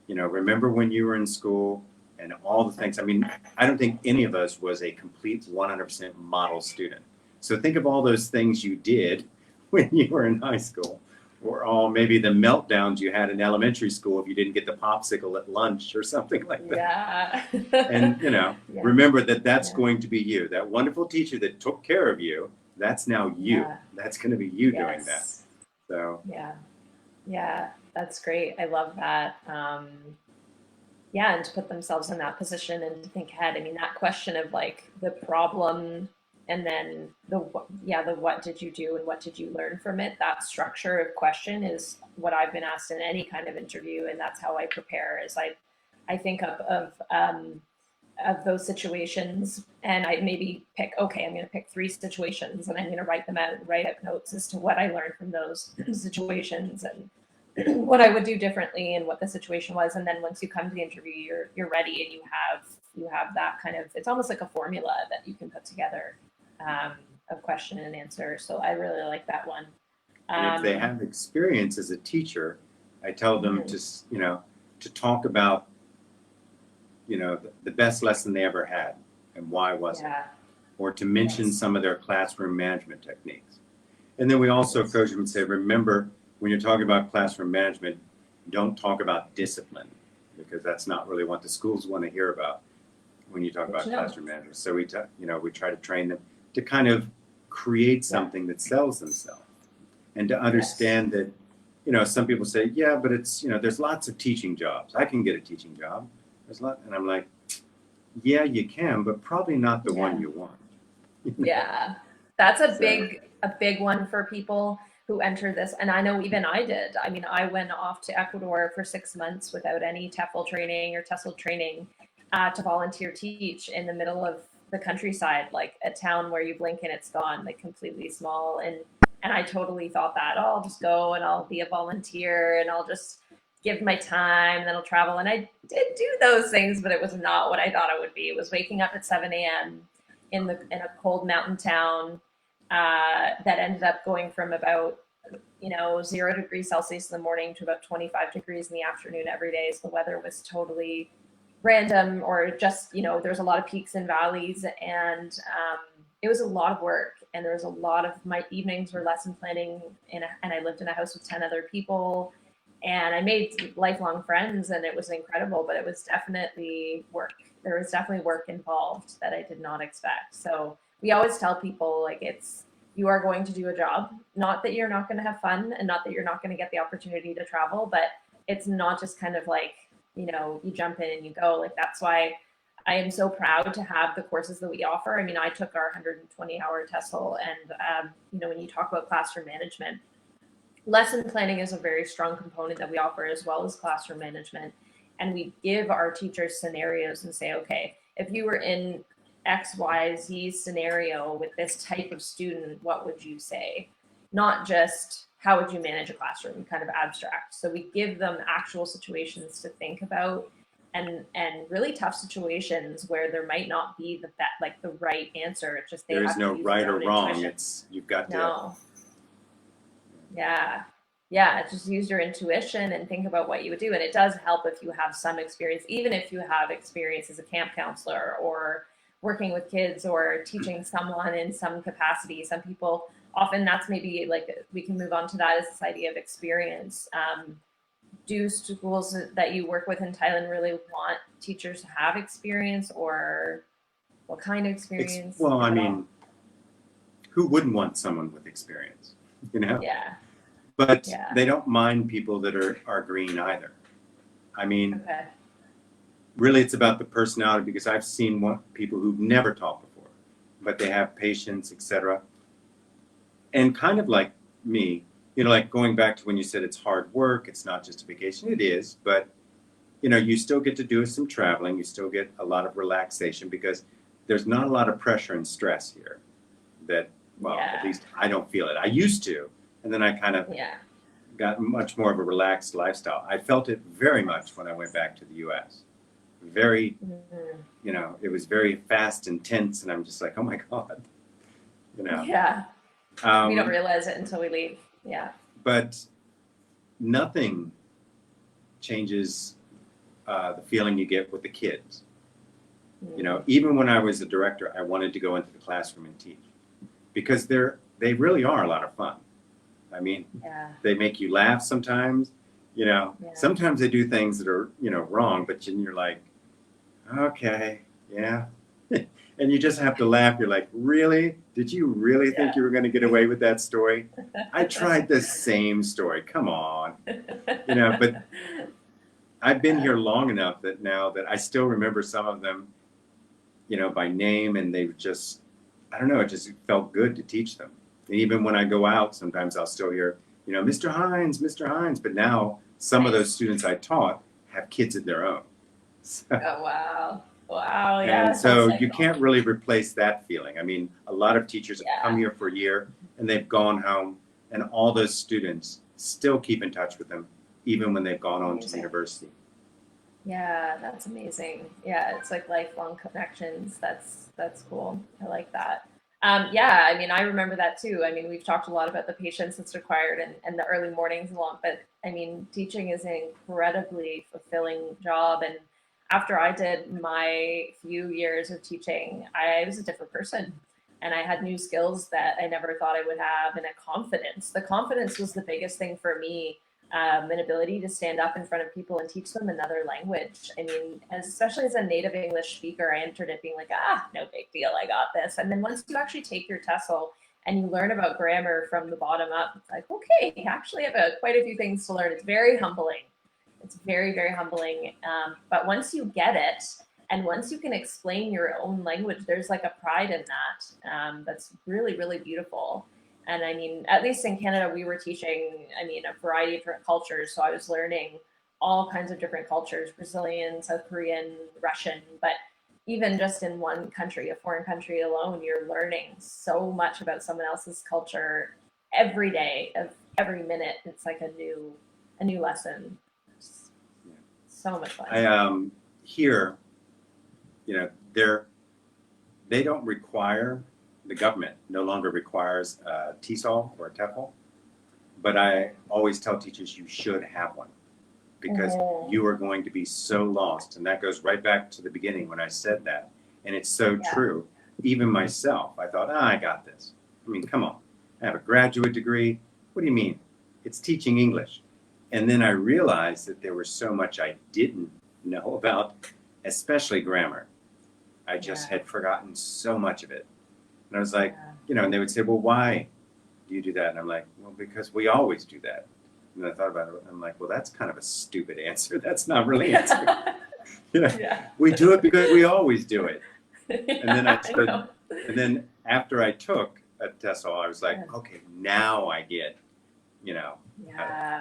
remember when you were in school and all the things. I mean, I don't think any of us was a complete 100% model student. So think of all those things you did when you were in high school, or all maybe the meltdowns you had in elementary school if you didn't get the popsicle at lunch or something like that. Yeah. And, remember that that's going to be you. That wonderful teacher that took care of you, that's now you. Yeah. That's going to be you doing that. So. Yeah, that's great. I love that. And to put themselves in that position and to think ahead. I mean, that question of like the problem and then the what did you do and what did you learn from it, that structure of question is what I've been asked in any kind of interview, and that's how I prepare. Is I think of those situations, and I maybe pick, I'm going to pick 3 situations and I'm going to write them out and write out notes as to what I learned from those situations and what I would do differently and what the situation was. And then once you come to the interview, you're ready, and you have that kind of, it's almost like a formula that you can put together. of question and answer. So I really like that one. And if they have experience as a teacher, I tell them Mhm. to talk about, the best lesson they ever had and why was it, Yeah. or to mention Yes. some of their classroom management techniques. And then we also coach them and say, remember, when you're talking about classroom management, don't talk about discipline, because that's not really what the schools want to hear about when you talk Good to about know. classroom management. So we try to train them to kind of create something that sells themselves, and to understand that, some people say, yeah, but it's, there's lots of teaching jobs. I can get a teaching job. There's a lot, and I'm like, yeah, you can, but probably not the one Yeah. you want. Yeah. That's a So big one for people who enter this. And I know even I did. I mean, I went off to Ecuador for 6 months without any TEFL training or TESOL training to volunteer teach in the middle of the countryside, like a town where you blink and it's gone, like completely small. And I totally thought that, oh, I'll just go and I'll be a volunteer and I'll just give my time and then I'll travel. And I did do those things, but it was not what I thought it would be. It was waking up at 7 a.m. In a cold mountain town that ended up going from about 0 degrees Celsius in the morning to about 25 degrees in the afternoon every day. So the weather was totally random, or just there's a lot of peaks and valleys, and it was a lot of work. And there was a lot of my evenings were lesson planning, and I lived in a house with 10 other people, and I made lifelong friends, and it was incredible. But it was definitely work. There was definitely work involved that I did not expect. So we always tell people, like, you are going to do a job. Not that you're not going to have fun, and not that you're not going to get the opportunity to travel, but it's not just kind of like, you jump in and you go. Like, that's why I am so proud to have the courses that we offer. I mean, I took our 120-hour TESOL, and when you talk about classroom management, lesson planning is a very strong component that we offer, as well as classroom management. And we give our teachers scenarios and say, okay, if you were in XYZ scenario with this type of student, what would you say? Not just how would you manage a classroom, kind of abstract. So we give them actual situations to think about, and really tough situations where there might not be the right answer. It's just they there is have to no use right their or own wrong. intuition. You've got to. No. Yeah. Yeah. Just use your intuition and think about what you would do. And it does help if you have some experience, even if you have experience as a camp counselor or working with kids or teaching someone in some capacity. Some people, often that's maybe like, we can move on to that, as this idea of experience. Do schools that you work with in Thailand really want teachers to have experience, or what kind of experience, Well, I if at all? mean, who wouldn't want someone with experience, you know? Yeah. But Yeah. they don't mind people that are green either. I mean, Okay. really, it's about the personality, because I've seen people who've never taught before, but they have patience, etc. And kind of like me, like going back to when you said it's hard work, it's not just a vacation. It is, but you still get to do some traveling. You still get a lot of relaxation, because there's not a lot of pressure and stress here. That, well, at Yeah. least I don't feel it. I used to, and then I kind of Yeah. got much more of a relaxed lifestyle. I felt it very much when I went back to the U.S. Very, Mhm. it was very fast and tense, and I'm just like, oh my God, you know. Yeah. We don't Um, realize it until we leave. Yeah. but nothing changes the feeling you get with the kids. Mm. Even when I was a director, I wanted to go into the classroom and teach, because they really are a lot of fun. I mean, Yeah. they make you laugh sometimes. Yeah. Sometimes they do things that are, wrong, but you're like, okay, yeah. And you just have to laugh. You're like, really? Did you really think Yeah. you were going to get away with that story? I tried the same story. Come on. But I've been here long enough that now that I still remember some of them, by name, and they just, I don't know, it just felt good to teach them. And even when I go out, sometimes I'll still hear, Mr. Hines, Mr. Hines. But now some of those Nice. students I taught have kids of their own. So, Oh, wow. Wow. Yeah. and It's full so you cycle. can't really replace that feeling. I mean, a lot of teachers have come Yeah. here for a year and they've gone home, and all those students still keep in touch with them, even when they've gone on to Amazing. university. Yeah, that's amazing. Yeah, it's like lifelong connections. That's cool. I like that. Yeah, I mean, I remember that too. I mean, we've talked a lot about the patience that's required and the early mornings and long, but I mean, teaching is an incredibly fulfilling job. And after I did my few years of teaching, I was a different person. And I had new skills that I never thought I would have, and a confidence. The confidence was the biggest thing for me, an ability to stand up in front of people and teach them another language. I mean, especially as a native English speaker, I entered it being like, no big deal, I got this. And then once you actually take your TESOL and you learn about grammar from the bottom up, it's like, okay, actually I have quite a few things to learn. It's very humbling. It's very, very humbling. But once you get it, and once you can explain your own language, there's like a pride in that that's really, really beautiful. And I mean, at least in Canada, we were teaching, I mean, a variety of different cultures. So I was learning all kinds of different cultures, Brazilian, South Korean, Russian, but even just in one country, a foreign country alone, you're learning so much about someone else's culture every day of every minute. It's like a new lesson. It's so much fun. Here, you know, they don't require, the government no longer requires a TESOL or a TEFL, but I always tell teachers you should have one because you are going to be so lost. And that goes right back to the beginning when I said that. And it's so true. Even myself, I thought, I got this. I mean, come on, I have a graduate degree. What do you mean? It's teaching English. And then I realized that there was so much I didn't know about, especially grammar. I just had forgotten so much of it. And I was like, you know, and they would say, well, why do you do that? And I'm like, well, because we always do that. And I thought about it. I'm like, well, that's kind of a stupid answer. That's not really answering. You know, we do it because we always do it. And then and then after I took a TESOL, I was like, okay, now I get, you know,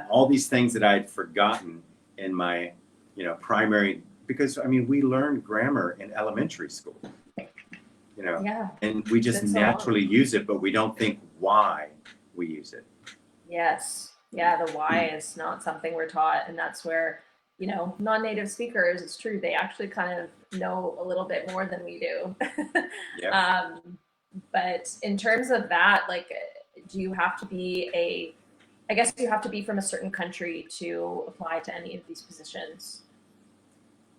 all these things that I'd forgotten in my, you know, primary, because I mean, we learned grammar in elementary school, you know, and we just naturally use it, but we don't think why we use it. Yes. Yeah, the why is not something we're taught. And that's where, you know, non-native speakers, it's true, they actually kind of know a little bit more than we do. But in terms of that, like, do you have to be I guess you have to be from a certain country to apply to any of these positions?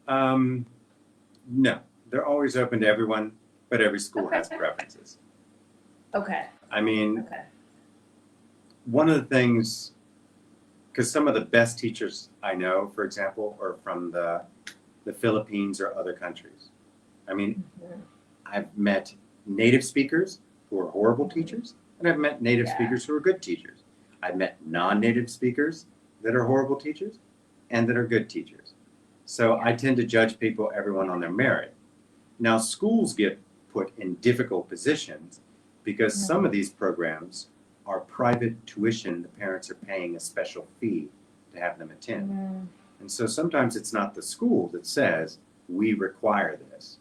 No, they're always open to everyone, but every school has preferences. Okay. I mean, one of the things, because some of the best teachers I know, for example, are from the Philippines or other countries. I mean, I've met native speakers who are horrible teachers, and I've met native speakers who are good teachers. I've met non-native speakers that are horrible teachers and that are good teachers. So I tend to judge everyone on their merit. Now, schools get put in difficult positions because some of these programs are private tuition. The parents are paying a special fee to have them attend. And so sometimes it's not the school that says, we require this.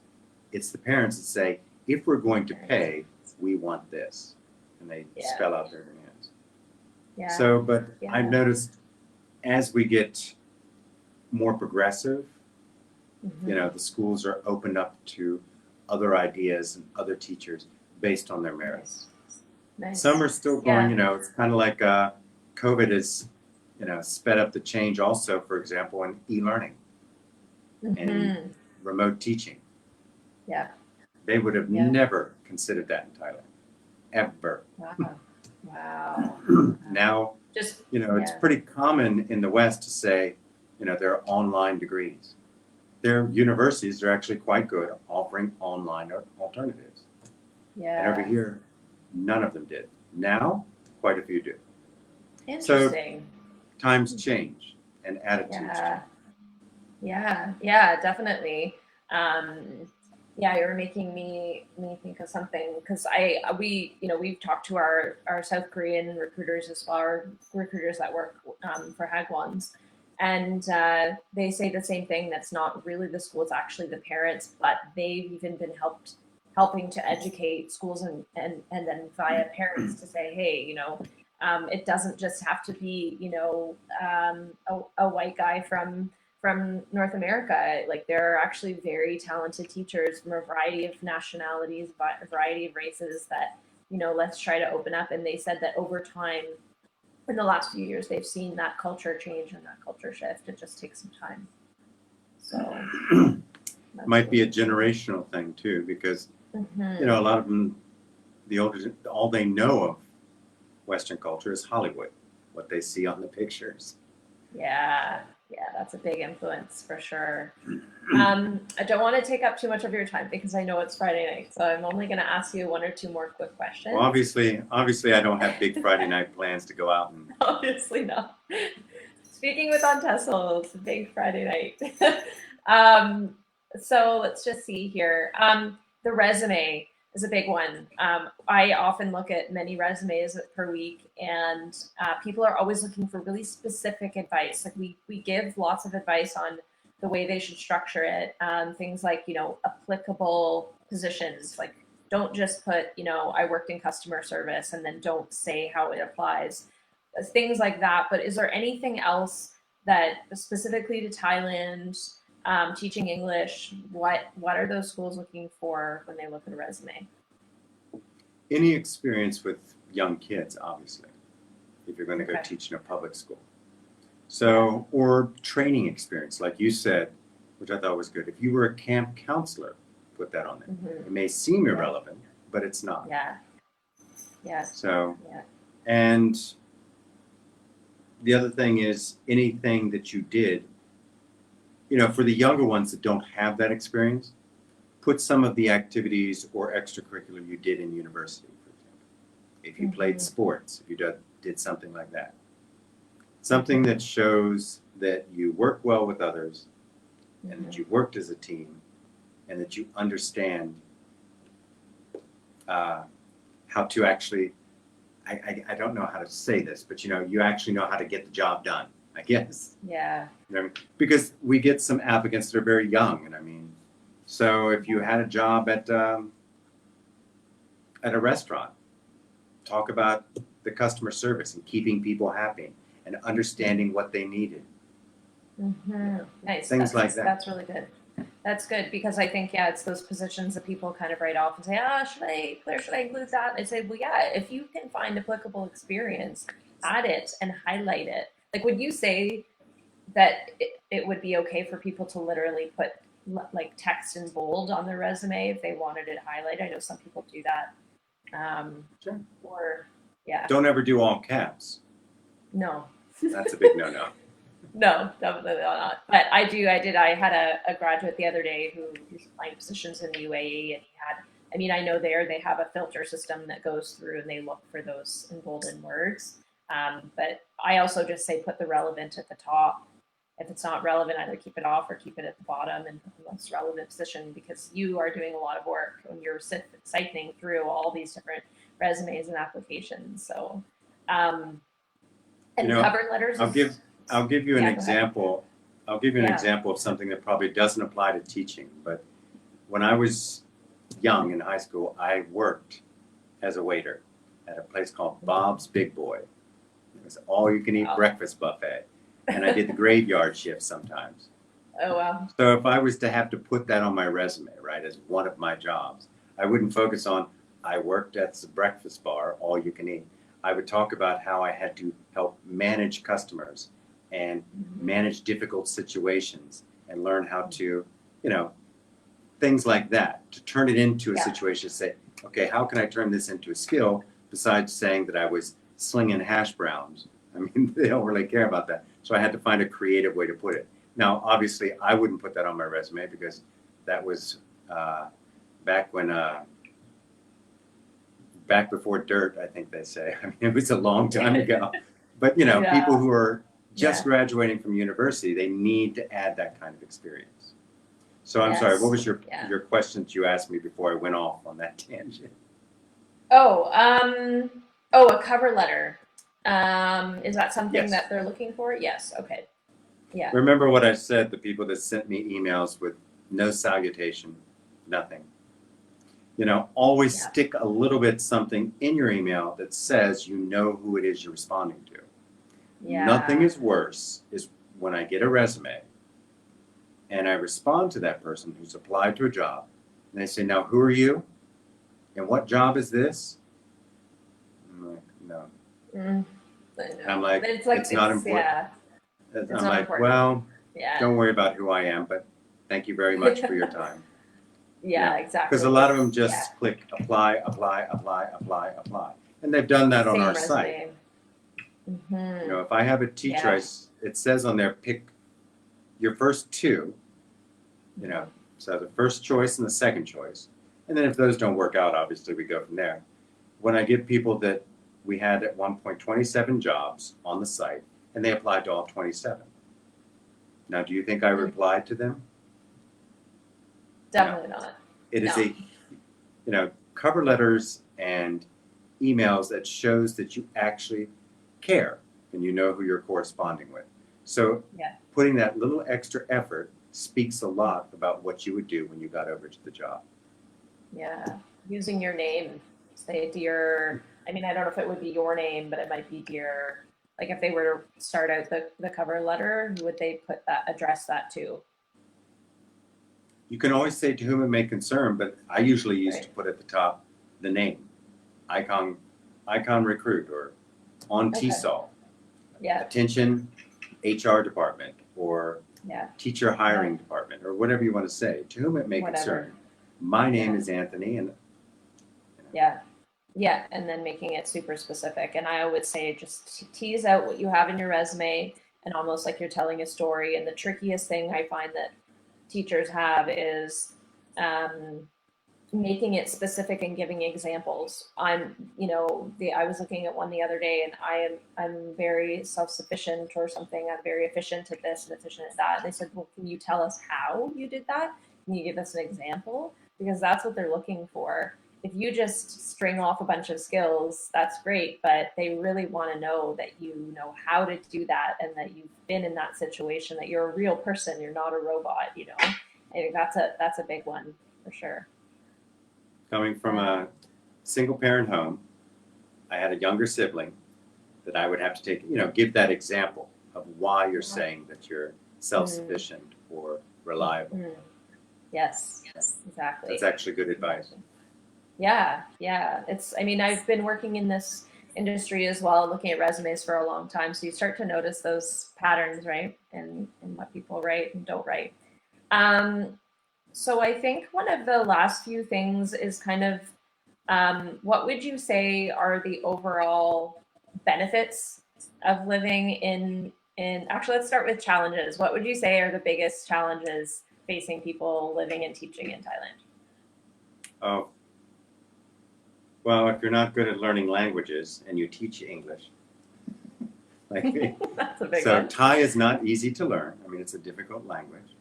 It's the parents that say, if we're going to pay, we want this. And they spell out their demands. So, but I've noticed as we get more progressive, you know, the schools are opened up to other ideas and other teachers based on their merits. Some are still going, you know, it's kind of like COVID has, you know, sped up the change also, for example, in e-learning and remote teaching. They would have never considered that in Thailand, ever. Wow. Now, just, you know, it's pretty common in the West to say, you know, there are online degrees. Their universities are actually quite good at offering online alternatives. And over here, none of them did. Now, quite a few do. Interesting. So times change and attitudes change. Yeah, definitely. You're making me think of something because we've talked to our South Korean recruiters as well, our recruiters that work for Hagwons, and they say the same thing. That's not really the school; it's actually the parents. But they've even been helping to educate schools and then via parents to say, hey, you know, it doesn't just have to be, you know, a white guy from from North America. Like there are actually very talented teachers from a variety of nationalities, a variety of races that, let's try to open up. And they said that over time, in the last few years, they've seen that culture change and that culture shift. It just takes some time. So might be a generational thing too, because a lot of them, all they know of Western culture is Hollywood, what they see on the pictures. Yeah, that's a big influence for sure. I don't want to take up too much of your time because I know it's Friday night, so I'm only going to ask you one or two more quick questions. Well, obviously, I don't have big Friday night plans to go out and. Obviously not. Speaking with OnTESOL, it's a big Friday night. So let's just see here. The resume is a big one. I often look at many resumes per week, and people are always looking for really specific advice. Like we give lots of advice on the way they should structure it. Things like, applicable positions. Like don't just put, I worked in customer service and then don't say how it applies. Things like that. But is there anything else that specifically to Thailand, teaching English, what are those schools looking for when they look at a resume? Any experience with young kids, obviously, if you're going to go Okay. teach in a public school. So, or training experience, like you said, which I thought was good. If you were a camp counselor, put that on there. It may seem irrelevant, but it's not. Yeah. So, Yeah. and the other thing is anything that you did, for the younger ones that don't have that experience, put some of the activities or extracurricular you did in university, for example. If you played sports, if you did something like that. Something that shows that you work well with others and that you worked as a team and that you understand how to actually, I don't know how to say this, but you actually know how to get the job done, I guess. Yeah. Because we get some applicants that are very young, and so if you had a job at a restaurant, talk about the customer service and keeping people happy and understanding what they needed. Nice. Things like that. That's really good. That's good because I think, it's those positions that people kind of write off and say, should I include that? And I say, well, yeah, if you can find applicable experience, add it and highlight it. Like, would you say that it would be okay for people to literally put like text in bold on their resume if they wanted it highlighted? I know some people do that. Sure. Or, yeah. Don't ever do all caps. No. That's a big no-no. No, definitely not. But I had a graduate the other day who's applying positions in the UAE, and I know they have a filter system that goes through and they look for those emboldened words. But I also just say put the relevant at the top. If it's not relevant, either keep it off or keep it at the bottom and put the most relevant position, because you are doing a lot of work when you're siphoning through all these different resumes and applications. So, and cover letters. I'll give you an example. I'll give you an Yeah. example of something that probably doesn't apply to teaching. But when I was young in high school, I worked as a waiter at a place called Bob's Big Boy. It was all-you-can-eat breakfast buffet. And I did the graveyard shift sometimes. Oh, wow. So if I was to have to put that on my resume, right, as one of my jobs, I wouldn't focus on, I worked at the breakfast bar, all you can eat. I would talk about how I had to help manage customers and manage difficult situations and learn how to, things like that, to turn it into a situation, say, okay, how can I turn this into a skill besides saying that I was slinging hash browns? They don't really care about that. So I had to find a creative way to put it. Now, obviously, I wouldn't put that on my resume because that was back before dirt, I think they say. It was a long time ago. But, people who are just graduating from university, they need to add that kind of experience. So I'm sorry, what was your question that you asked me before I went off on that tangent? A cover letter. Is that something that they're looking for? Yes. Okay. Yeah. Remember what I said, the people that sent me emails with no salutation, nothing. Always stick a little bit something in your email that says you know who it is you're responding to. Yeah. Nothing is worse is when I get a resume and I respond to that person who's applied to a job, and they say, now, who are you? And what job is this? I'm like, no. Mm, I And know. I'm like, But it's like, it's not important. yeah, I'm it's not like, important. well, Yeah. don't worry about who I am, but thank you very much for your time. Yeah, exactly. Because a lot of them Yeah. just click apply, apply, apply, apply, apply. And they've done that on Same our site. resume. Mm-hmm. You know, if I have a teacher, Yeah. it says on there, pick your first two, you know, so the first choice and the second choice. And then if those don't work out, obviously we go from there. When I get people that we had at one point 27 jobs on the site, and they applied to all 27. Now, do you think I replied to them? Definitely not. It is No. cover letters and emails that shows that you actually care and you know who you're corresponding with. So Yeah. putting that little extra effort speaks a lot about what you would do when you got over to the job. Yeah. Using your name, say dear, I mean, I don't know if it would be your name, but it might be dear. Like if they were to start out the cover letter, who would they address that to? You can always say to whom it may concern, but I usually used to put at the top the name, icon recruit, or OnTESOL. Yeah. Attention HR department, or Yeah. teacher hiring department, or whatever you want to say, to whom it may concern. My name is Anthony, and Yeah. Yeah. And then making it super specific. And I always say just tease out what you have in your resume and almost like you're telling a story. And the trickiest thing I find that teachers have is making it specific and giving examples. I was looking at one the other day, and I'm very self-sufficient or something. I'm very efficient at this and efficient at that. And they said, well, can you tell us how you did that? Can you give us an example? Because that's what they're looking for. If you just string off a bunch of skills, that's great, but they really want to know that you know how to do that and that you've been in that situation, that you're a real person, you're not a robot, you know. I think that's a big one for sure. coming from a single parent home, I had a younger sibling that I would have to give that example of why you're saying that you're self-sufficient or reliable. Yes, exactly. That's actually good advice. Yeah. I've been working in this industry as well, looking at resumes for a long time. So you start to notice those patterns, right? And what people write and don't write. So I think one of the last few things is kind of what would you say are the overall benefits of living in actually, let's start with challenges. What would you say are the biggest challenges facing people living and teaching in Thailand? Oh, well, if you're not good at learning languages and you teach English, like me. That's a big So one. Thai is not easy to learn. I mean, it's a difficult language.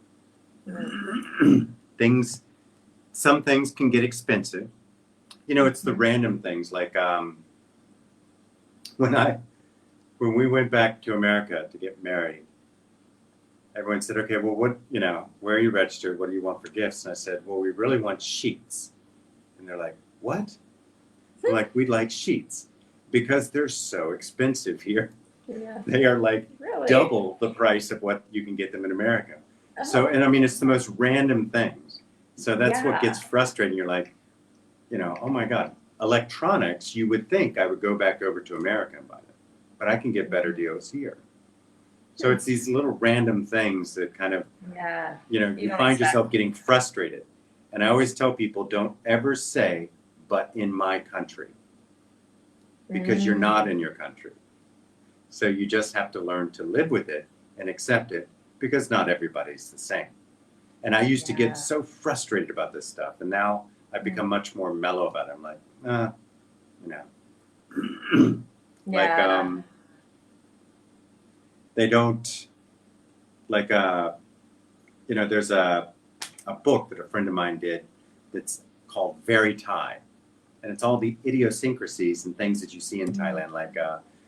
Some things can get expensive. It's the random things like when we went back to America to get married, everyone said, okay, well, where are you registered? What do you want for gifts? And I said, well, we really want sheets. And they're like, what? I'm like, we'd like sheets because they're so expensive here. Yeah. They are like Really? double the price of what you can get them in America. Oh. So, and I mean, it's the most random things. So that's what gets frustrating. You're like, oh my God, electronics, you would think I would go back over to America and buy them, but I can get better deals here. So it's these little random things that kind of, you find yourself getting frustrated. And I always tell people, don't ever say, but in my country, because you're not in your country. So you just have to learn to live with it and accept it, because not everybody's the same. And I used to get so frustrated about this stuff, and now I've become much more mellow about it. I'm like, like they don't like there's a book that a friend of mine did that's called Very Thai, and it's all the idiosyncrasies and things that you see in Thailand, like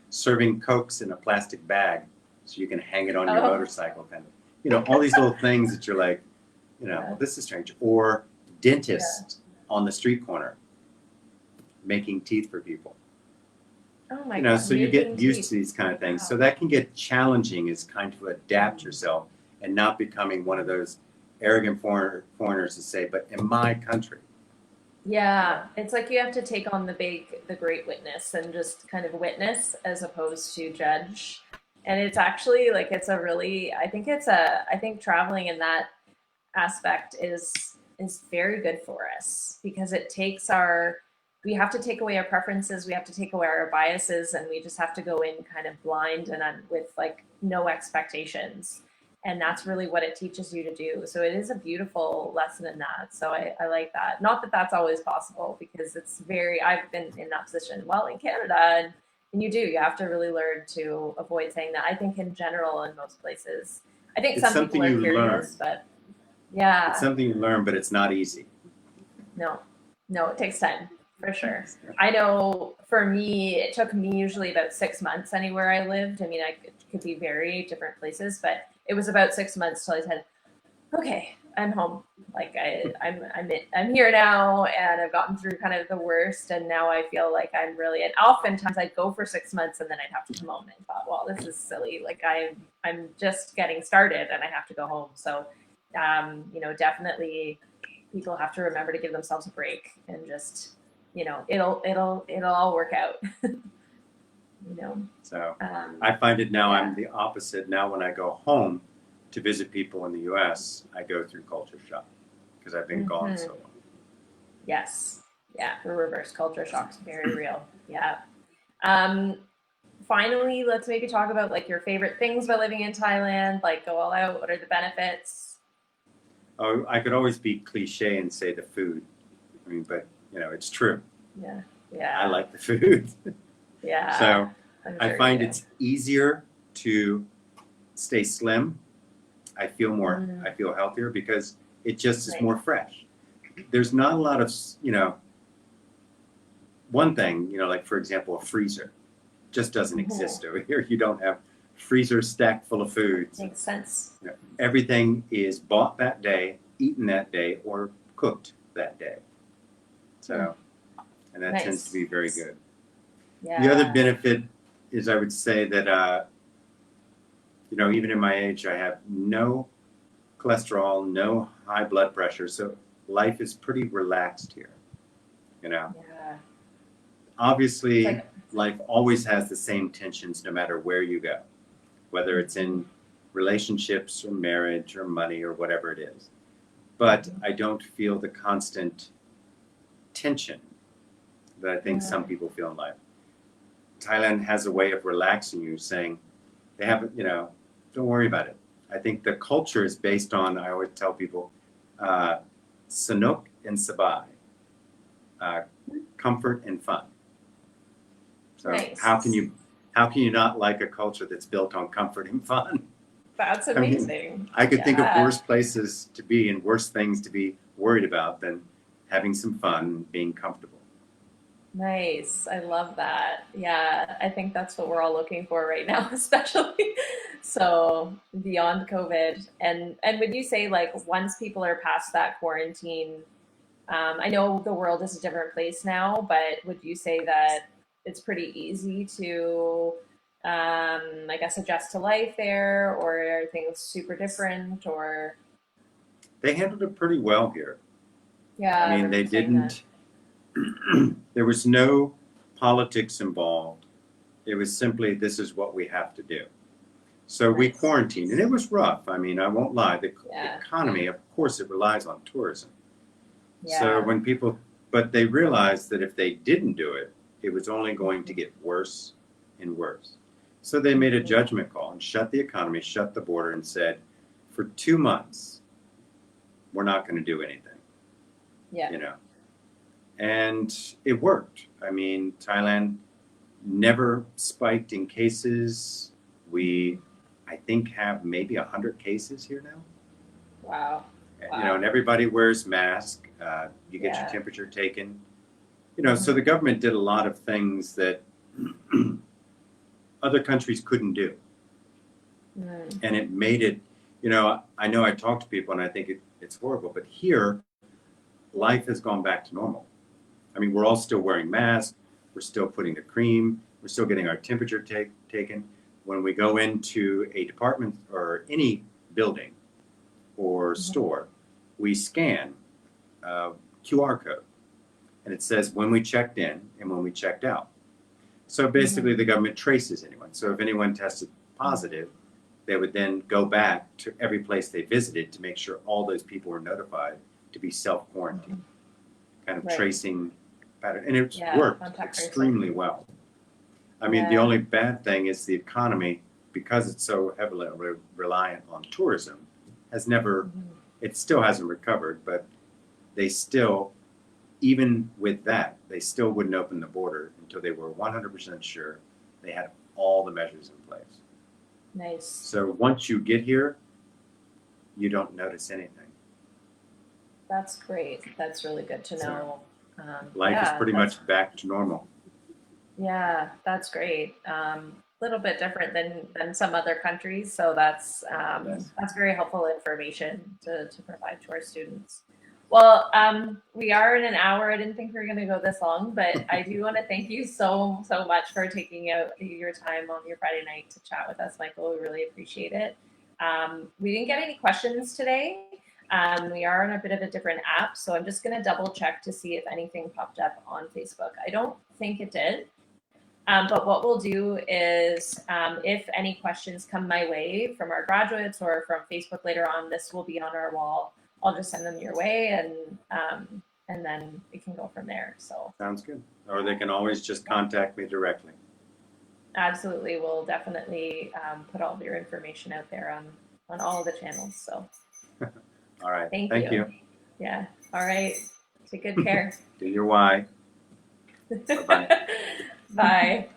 serving Cokes in a plastic bag so you can hang it on your motorcycle, kind of, all these little things that you're like, well, this is strange. Or dentist on the street corner making teeth for people. Oh my God. So you get used to these kind of things. So that can get challenging, is kind of adapt yourself and not becoming one of those arrogant foreigners to say, but in my country. Yeah, it's like you have to take on the great witness and just kind of witness as opposed to judge. And it's actually like I think traveling in that aspect is very good for us because it takes our we have to take away our preferences, we have to take away our biases, and we just have to go in kind of blind and with like no expectations. And that's really what it teaches you to do. So it is a beautiful lesson in that. So I like that. Not that that's always possible because I've been in that position well in Canada, and you have to really learn to avoid saying that. I think in general, in most places, I think It's some people something are you learn. curious, but yeah, It's something you learn, but it's not easy. no, no, it takes time for sure. I know for me, it took me usually about 6 months anywhere I lived. I mean, could be very different places, but it was about 6 months till I said, okay, I'm home. Like I'm here now, and I've gotten through kind of the worst, and now I feel like I'm really. And oftentimes I'd go for 6 months, and then I'd have to come home. And I thought, well, this is silly. Like I'm just getting started, and I have to go home. So, definitely, people have to remember to give themselves a break and just, it'll all work out. So Um, I find it now yeah. I'm the opposite. Now when I go home to visit people in the US, I go through culture shock because I've been gone so long. Yes. Yeah. The reverse culture shock's very real. Yeah. Um, Finally, let's maybe talk about like your favorite things about living in Thailand. Like, go all out. What are the benefits? Oh, I could always be cliche and say the food. I mean, but it's true. Yeah. I Yeah. like the food. Yeah. So I'm I sure find you do. it's easier to stay slim. I feel healthier because it just is Right. more fresh. There's not a lot of, one thing, like for example, a freezer just doesn't exist over here. You don't have freezers stacked full of foods. Makes sense. Everything is bought that day, eaten that day, or cooked that day. So, and that tends to be very good. Yeah. The other benefit is I would say that, even in my age, I have no cholesterol, no high blood pressure. So life is pretty relaxed here. Yeah. Obviously, It's like, life always has the same tensions no matter where you go, whether it's in relationships or marriage or money or whatever it is. But I don't feel the constant tension that I think some people feel in life. Thailand has a way of relaxing you, saying they have, don't worry about it. I think the culture is based on, I always tell people, sanuk and sabai, comfort and fun. So nice. how can you not like a culture that's built on comfort and fun? That's amazing. I could think of worse places to be and worse things to be worried about than having some fun and being comfortable. Nice. I love that. Yeah, I think that's what we're all looking for right now, especially. So beyond COVID. And would you say like once people are past that quarantine, I know the world is a different place now, but would you say that it's pretty easy to I guess adjust to life there, or are things super different, or They handled it pretty well here. yeah, I mean, they didn't, there was no politics involved. It was simply, this is what we have to do. So we quarantined, and it was rough. I mean, I won't lie. The economy, of course, it relies on tourism. Yeah. So but they realized that if they didn't do it, it was only going to get worse and worse. So they made a judgment call and shut the economy, shut the border, and said, for 2 months, we're not going to do anything. Yeah. And it worked. I mean, Thailand never spiked in cases. We, I think, have maybe 100 cases here now. Wow. And everybody wears masks. You get your temperature taken. So the government did a lot of things that other countries couldn't do. And it made it, I know I talk to people and I think it's horrible, but here, life has gone back to normal. I mean, we're all still wearing masks. We're still putting the cream. We're still getting our temperature taken. When we go into a department or any building, or store, we scan a QR code, and it says when we checked in and when we checked out. So basically, the government traces anyone. So if anyone tested positive, they would then go back to every place they visited to make sure all those people were notified to be self-quarantined, kind of tracing pattern. And it's worked extremely well. I mean, the only bad thing is the economy, because it's so heavily reliant on tourism, has never, it still hasn't recovered, but they still, even with that, they still wouldn't open the border until they were 100% sure they had all the measures in place. Nice. So once you get here, you don't notice anything. That's great. That's really good to know. Life is pretty much back to normal. Yeah, that's great. Little bit different than some other countries, so that's very helpful information to provide to our students. Well, we are in an hour. I didn't think we were going to go this long, but I do want to thank you so much for taking out your time on your Friday night to chat with us, Michael. We really appreciate it. We didn't get any questions today. We are on a bit of a different app, so I'm just going to double check to see if anything popped up on Facebook. I don't think it did. But what we'll do is, if any questions come my way from our graduates or from Facebook later on, this will be on our wall. I'll just send them your way, and then we can go from there. So sounds good. Or they can always just contact me directly. Absolutely, we'll definitely put all of your information out there on all of the channels. So all right. Thank you. Yeah. All right. Take good care. Do your why. Bye-bye. Bye.